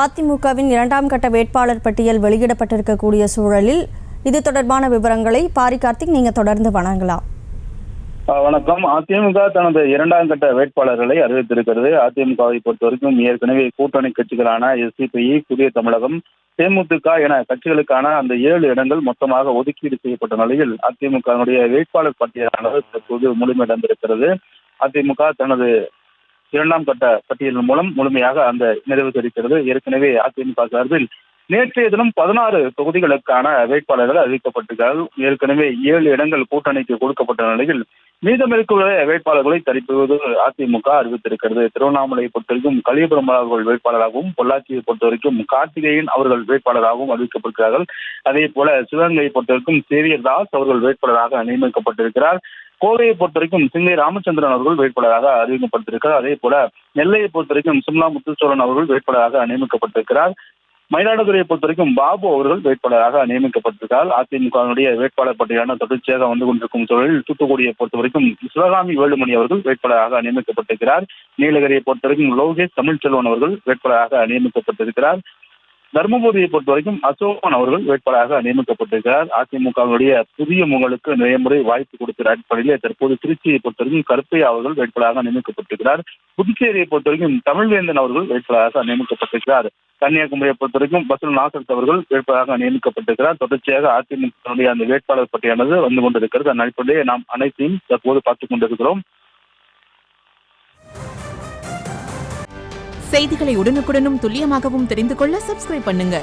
அதிமுகவின் 2ஆம் கட்ட வேட்பாளர் பட்டியல் வெளியிடப்பட்டிருக்கக்கூடிய சூழலில் இது தொடர்பான விவரங்களை பாரி கார்த்திக் நீங்க தொடர்ந்து வழங்கலாம். வணக்கம். அதிமுக தனது 2ஆம் கட்ட வேட்பாளர்களை அறிவித்திருக்கிறது. அதிமுகவை பொறுத்தவரைக்கும் ஏற்கனவே கூட்டணி கட்சிகளான எஸ்டிபிஐ, புதிய தமிழகம், தேமுதிக என கட்சிகளுக்கான அந்த 7 இடங்கள் மொத்தமாக ஒதுக்கீடு செய்யப்பட்ட நிலையில் அதிமுகவினுடைய வேட்பாளர் பட்டியலானது தற்போது முழுமையடைந்திருக்கிறது. அதிமுக தனது 2ஆம் கட்ட பட்டியலின் மூலம் முழுமையாக அந்த நிறைவு தெரிவிக்கிறது. ஏற்கனவே அதிமுக சார்பில் நேற்றைய தினம் 16 தொகுதிகளுக்கான வேட்பாளர்கள் அறிவிக்கப்பட்டிருக்கிறார்கள். ஏற்கனவே 7 இடங்கள் கூட்டணிக்கு கொடுக்கப்பட்ட நிலையில் மீதமிருக்கிற வேட்பாளர்களை தரிப்புவது அதிமுக அறிவித்திருக்கிறது. திருவண்ணாமலையை பொறுத்தவரைக்கும் கலியபுரம் அவர்கள் வேட்பாளராகவும், பொள்ளாச்சியை பொறுத்தவரைக்கும் கார்த்திகேயன் அவர்கள் வேட்பாளராகவும் அறிவிக்கப்பட்டிருக்கிறார்கள். அதே போல சிவகங்கையை பொறுத்தவரைக்கும் சேவியர் தாஸ் அவர்கள் வேட்பாளராக நியமிக்கப்பட்டிருக்கிறார். கோவையை பொறுத்தவரைக்கும் சிங்கை ராமச்சந்திரன் அவர்கள் வேட்பாளராக அறிவிக்கப்பட்டிருக்கிறார். அதே போல நெல்லையை பொறுத்தவரைக்கும் சிம்லா முத்துச்சோழன் அவர்கள் வேட்பாளராக நியமிக்கப்பட்டிருக்கிறார். மயிலாடுதுறையை பொறுத்தவரைக்கும் பாபு அவர்கள் வேட்பாளராக நியமிக்கப்பட்டிருக்கிறார். அதிமுகவினுடைய வேட்பாளர் பட்டியலான தொடர்ச்சியாக வந்து கொண்டிருக்கும் சூழலில் தூத்துக்குடியை பொறுத்தவரைக்கும் சிவகாமி வேலுமணி அவர்கள் வேட்பாளராக நியமிக்கப்பட்டிருக்கிறார். நீலகிரியை பொறுத்தவரைக்கும் லோகேஷ் தமிழ்ச்செல்வன் அவர்கள் வேட்பாளராக நியமிக்கப்பட்டிருக்கிறார். தர்மபுரியை பொறுத்தவரைக்கும் அசோகன் அவர்கள் வேட்பாளராக நியமிக்கப்பட்டிருக்கிறார். அதிமுகவினுடைய புதிய முகங்களுக்கு நிறைய முறை வாய்ப்பு கொடுக்கிற அடிப்படையில் தற்போது திருச்சியை பொறுத்தவரைக்கும் கருப்பையா அவர்கள் வேட்பாளராக நியமிக்கப்பட்டிருக்கிறார். புதுச்சேரியை பொறுத்தவரைக்கும் தமிழ்வேந்தன் அவர்கள் வேட்பாளராக நியமிக்கப்பட்டிருக்கிறார். கன்னியாகுமரியை பொறுத்தவரைக்கும் பசுல் நாசர் அவர்கள் வேட்பாளராக நியமிக்கப்பட்டிருக்கிறார். தொடர்ச்சியாக அதிமுகவினுடைய அந்த வேட்பாளர் பட்டியலானது வந்து கொண்டிருக்கிறது. அந்த அடிப்படையில் நாம் அனைத்தையும் தற்போது பார்த்துக் கொண்டிருக்கிறோம். செய்திகளை உடனுக்குடனும் துல்லியமாகவும் தெரிந்து கொள்ள சப்ஸ்கிரைப் பண்ணுங்க.